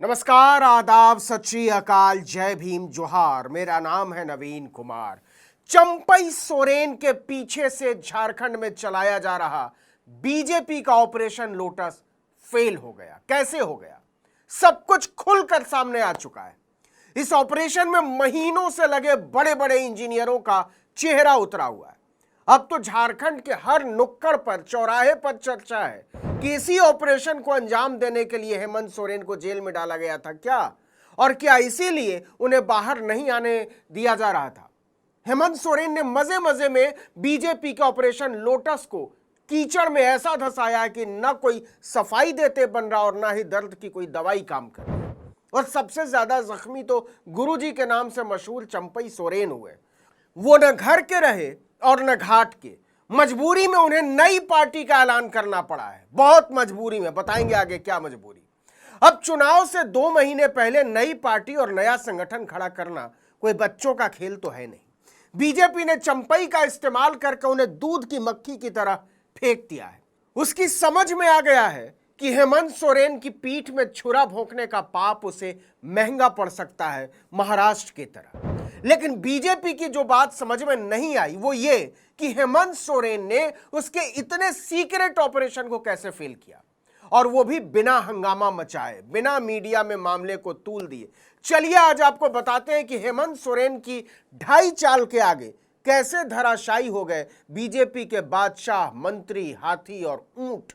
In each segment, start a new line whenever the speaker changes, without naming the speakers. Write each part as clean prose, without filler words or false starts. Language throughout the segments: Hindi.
नमस्कार, आदाब, सत श्री अकाल, जय भीम, जोहार। मेरा नाम है नवीन कुमार। चंपई सोरेन के पीछे से झारखंड में चलाया जा रहा बीजेपी का ऑपरेशन लोटस फेल हो गया। कैसे हो गया? सब कुछ खुलकर सामने आ चुका है। इस ऑपरेशन में महीनों से लगे बड़े बड़े इंजीनियरों का चेहरा उतरा हुआ है। अब तो झारखंड के हर नुक्कड़ पर, चौराहे पर चर्चा है कि इसी ऑपरेशन को अंजाम देने के लिए हेमंत सोरेन को जेल में डाला गया था क्या, और क्या इसीलिए उन्हें बाहर नहीं आने दिया जा रहा था। हेमंत सोरेन ने मजे मजे में बीजेपी के ऑपरेशन लोटस को कीचड़ में ऐसा धंसाया कि न कोई सफाई देते बन रहा और ना ही दर्द की कोई दवाई काम कर रही। और सबसे ज्यादा जख्मी तो गुरुजी के नाम से मशहूर चंपई सोरेन हुए। वो न घर के रहे और न घाट के। मजबूरी में उन्हें नई पार्टी का ऐलान करना पड़ा है, बहुत मजबूरी में। बताएंगे आगे क्या मजबूरी। अब चुनाव से 2 महीने पहले नई पार्टी और नया संगठन खड़ा करना कोई बच्चों का खेल तो है नहीं। बीजेपी ने चंपई का इस्तेमाल करके उन्हें दूध की मक्खी की तरह फेंक दिया है। उसकी समझ में आ गया है कि हेमंत सोरेन की पीठ में छुरा भोंकने का पाप उसे महंगा पड़ सकता है, महाराष्ट्र की तरह। लेकिन बीजेपी की जो बात समझ में नहीं आई वो ये कि हेमंत सोरेन ने उसके इतने सीक्रेट ऑपरेशन को कैसे फेल किया, और वो भी बिना हंगामा मचाए, बिना मीडिया में मामले को तूल दिए। चलिए आज आपको बताते हैं कि हेमंत सोरेन की ढाई चाल के आगे कैसे धराशायी हो गए बीजेपी के बादशाह, मंत्री, हाथी और ऊंट।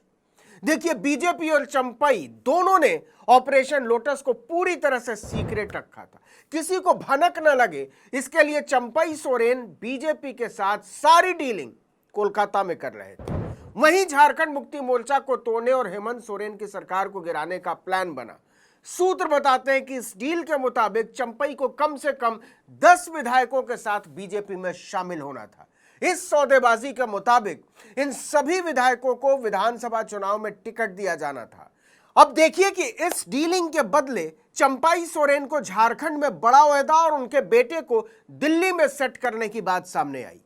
देखिए, बीजेपी और चंपई दोनों ने ऑपरेशन लोटस को पूरी तरह से सीक्रेट रखा था, किसी को भनक न लगे। इसके लिए चंपई सोरेन बीजेपी के साथ सारी डीलिंग कोलकाता में कर रहे थे। वहीं झारखंड मुक्ति मोर्चा को तोड़ने और हेमंत सोरेन की सरकार को गिराने का प्लान बना। सूत्र बताते हैं कि इस डील के मुताबिक चंपई को कम से कम 10 विधायकों के साथ बीजेपी में शामिल होना था। इस सौदेबाजी के मुताबिक इन सभी विधायकों को विधानसभा चुनाव में टिकट दिया जाना था। अब देखिए कि इस डीलिंग के बदले चंपई सोरेन को झारखंड में बड़ा ओहदा और उनके बेटे को दिल्ली में सेट करने की बात सामने आई।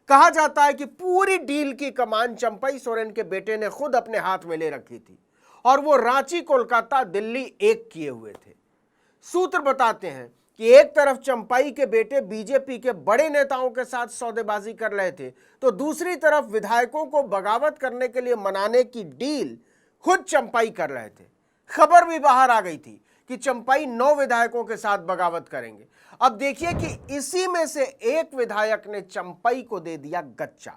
कहा जाता है कि पूरी डील की कमान चंपई सोरेन के बेटे ने खुद अपने हाथ में ले रखी थी और वो रांची, कोलकाता, दिल्ली एक किए हुए थे। सूत्र बताते हैं कि एक तरफ चंपई के बेटे बीजेपी के बड़े नेताओं के साथ सौदेबाजी कर रहे थे, तो दूसरी तरफ विधायकों को बगावत करने के लिए मनाने की डील खुद चंपई कर रहे थे। खबर भी बाहर आ गई थी कि चंपई 9 विधायकों के साथ बगावत करेंगे। अब देखिए कि इसी में से एक विधायक ने चंपई को दे दिया गच्चा।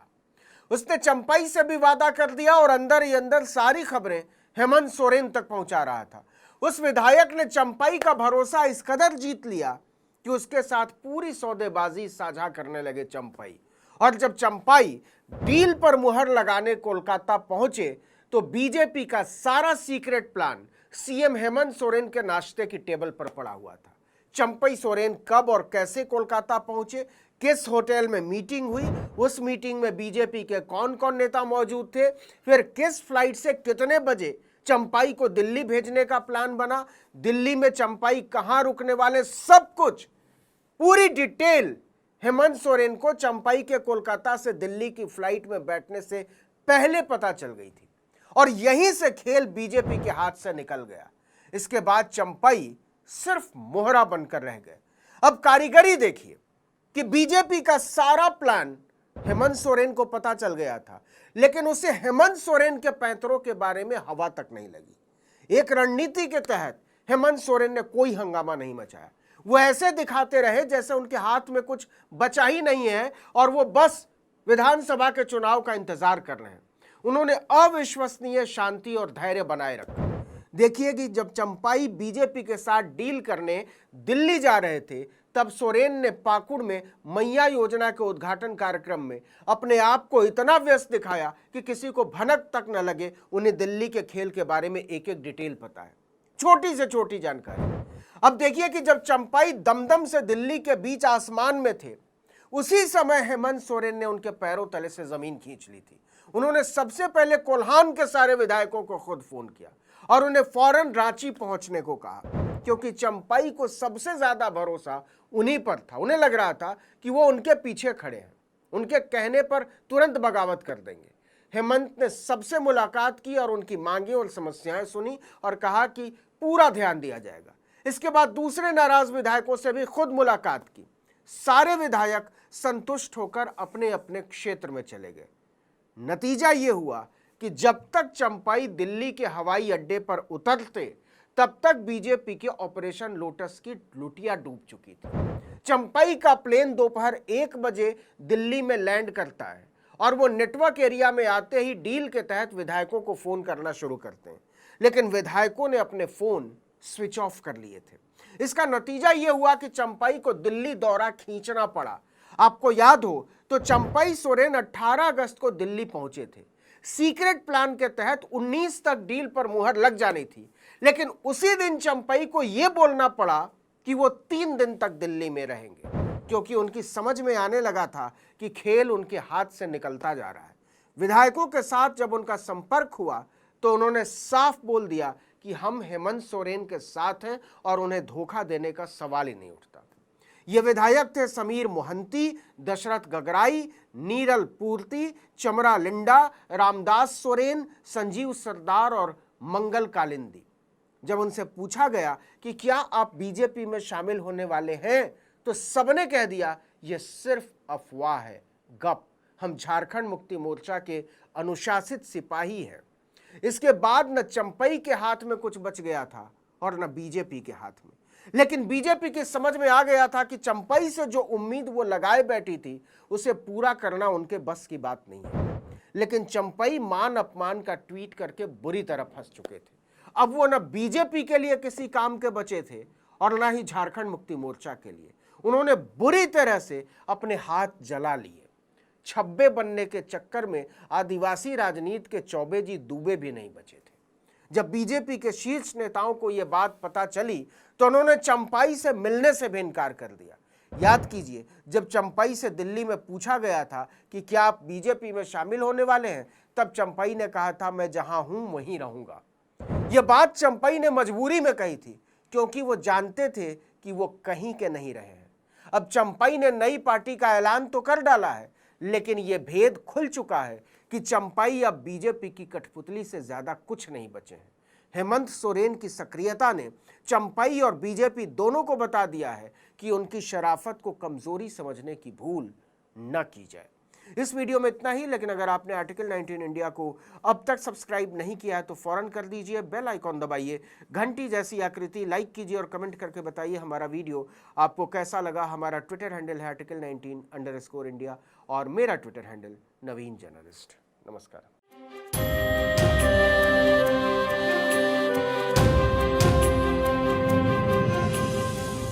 उसने चंपई से भी वादा कर दिया और अंदर ही अंदर सारी खबरें हेमंत सोरेन तक पहुंचा रहा था। उस विधायक ने चंपई का भरोसा इस कदर जीत लिया कि उसके साथ पूरी सौदेबाजी साझा करने लगे चंपई। और जब चंपई डील पर मुहर लगाने कोलकाता पहुंचे तो बीजेपी का सारा secret plan CM Hemant Soren के नाश्ते की टेबल पर पड़ा हुआ था। चंपई सोरेन कब और कैसे कोलकाता पहुंचे, किस होटल में मीटिंग हुई, उस मीटिंग में बीजेपी के कौन कौन नेता मौजूद थे, फिर किस फ्लाइट से कितने बजे चंपई को दिल्ली भेजने का प्लान बना, दिल्ली में चंपई कहां रुकने वाले, सब कुछ पूरी डिटेल हेमंत सोरेन को चंपई के कोलकाता से दिल्ली की फ्लाइट में बैठने से पहले पता चल गई थी। और यहीं से खेल बीजेपी के हाथ से निकल गया। इसके बाद चंपई सिर्फ मोहरा बनकर रह गए। अब कारीगरी देखिए कि बीजेपी का सारा प्लान हेमंत सोरेन को पता चल गया था, लेकिन उसे हेमंत सोरेन के पैंतरों के बारे में हवा तक नहीं लगी। एक रणनीति के तहत हेमंत सोरेन ने कोई हंगामा नहीं मचाया। वो ऐसे दिखाते रहे जैसे उनके हाथ में कुछ बचा ही नहीं है और वो बस विधानसभा के चुनाव का इंतजार कर रहे हैं। उन्होंने अविश्वसनीय शांति और धैर्य बनाए रखा। देखिए कि जब चंपई बीजेपी के साथ डील करने दिल्ली जा रहे थे, तब सोरेन ने पाकुड़ में मैया योजना के उद्घाटन कार्यक्रम में अपने आप को इतना व्यस्त दिखाया कि किसी को भनक तक न लगे उन्हें दिल्ली के खेल के बारे में एक एक डिटेल पता है, छोटी से छोटी जानकारी। अब देखिए कि जब चंपई दमदम से दिल्ली के बीच आसमान में थे, उसी समय हेमंत सोरेन ने उनके पैरों तले से जमीन खींच ली थी। उन्होंने सबसे पहले कोल्हान के सारे विधायकों को खुद फोन किया और उन्हें फौरन रांची पहुंचने को कहा, क्योंकि चंपई को सबसे ज्यादा भरोसा उन्हीं पर था। उन्हें लग रहा था कि वो उनके पीछे खड़े हैं, उनके कहने पर तुरंत बगावत कर देंगे। हेमंत ने सबसे मुलाकात की और उनकी मांगे और समस्याएं सुनी और कहा कि पूरा ध्यान दिया जाएगा। इसके बाद दूसरे नाराज विधायकों से भी खुद मुलाकात की। सारे विधायक संतुष्ट होकर अपने अपने क्षेत्र में चले गए। नतीजा यह हुआ कि जब तक चंपाई दिल्ली के हवाई अड्डे पर उतरते तब तक बीजेपी के ऑपरेशन लोटस की लुटिया डूब चुकी थी। चंपाई का प्लेन दोपहर 1 बजे दिल्ली में लैंड करता है और वो नेटवर्क एरिया में आते ही डील के तहत विधायकों को फोन करना शुरू करते हैं, लेकिन विधायकों ने अपने फोन स्विच ऑफ कर लिए थे। इसका नतीजा यह हुआ कि चंपाई को दिल्ली दौरा खींचना पड़ा। आपको याद हो तो चंपाई सोरेन 18 अगस्त को दिल्ली पहुंचे थे। सीक्रेट प्लान के तहत 19 तक डील पर मुहर लग जानी थी, लेकिन उसी दिन चंपाई को यह बोलना पड़ा कि वो 3 दिन तक दिल्ली में रहेंगे, क्योंकि उनकी समझ में आने लगा था कि खेल उनके हाथ से निकलता जा रहा है। विधायकों के साथ जब उनका संपर्क हुआ तो उन्होंने साफ बोल दिया कि हम हेमंत सोरेन के साथ हैं और उन्हें धोखा देने का सवाल ही नहीं उठता। ये विधायक थे समीर मोहंती, दशरथ गगराई, नीरल पूर्ति, चमरा लिंडा, रामदास सोरेन, संजीव सरदार और मंगल कालिंदी। जब उनसे पूछा गया कि क्या आप बीजेपी में शामिल होने वाले हैं, तो सबने कह दिया यह सिर्फ अफवाह है, गप, हम झारखंड मुक्ति मोर्चा के अनुशासित सिपाही हैं। इसके बाद न चंपई के हाथ में कुछ बच गया था और न बीजेपी के हाथ में, लेकिन बीजेपी की समझ में आ गया था कि चंपई से जो उम्मीद वो लगाए बैठी थी उसे पूरा करना उनके बस की बात नहीं है। लेकिन चंपई मान अपमान का ट्वीट करके बुरी तरह फंस चुके थे। अब वो न बीजेपी के लिए किसी काम के बचे थे और न ही झारखंड मुक्ति मोर्चा के लिए। उन्होंने बुरी तरह से अपने हाथ जला लिए। छब्बे बनने के चक्कर में आदिवासी राजनीति के चौबे जी दुबे भी नहीं बचे थे। जब बीजेपी के शीर्ष नेताओं को यह बात पता चली तो उन्होंने चंपाई से मिलने से भी इनकार कर दिया। याद कीजिए, जब चंपाई से दिल्ली में पूछा गया था कि क्या आप बीजेपी में शामिल होने वाले हैं, तब चंपाई ने कहा था मैं जहां हूं वहीं रहूंगा। यह बात चंपाई ने मजबूरी में कही थी, क्योंकि वो जानते थे कि वो कहीं के नहीं रहे हैं। अब चंपाई ने नई पार्टी का ऐलान तो कर डाला है, लेकिन यह भेद खुल चुका है कि चंपाई अब बीजेपी की कठपुतली से ज्यादा कुछ नहीं बचे हैं। हेमंत सोरेन की सक्रियता ने चंपाई और बीजेपी दोनों को बता दिया है कि उनकी शराफत को कमजोरी समझने की भूल न की जाए। इस वीडियो में इतना ही, लेकिन अगर आपने आर्टिकल 19 इंडिया को अब तक सब्सक्राइब नहीं किया है तो फौरन कर दीजिए, बेल आइकॉन दबाइए, घंटी जैसी आकृति लाइक कीजिए और कमेंट करके बताइए हमारा वीडियो आपको कैसा लगा। हमारा ट्विटर हैंडल है article19_India और मेरा ट्विटर हैंडल नवीन जर्नलिस्ट। नमस्कार।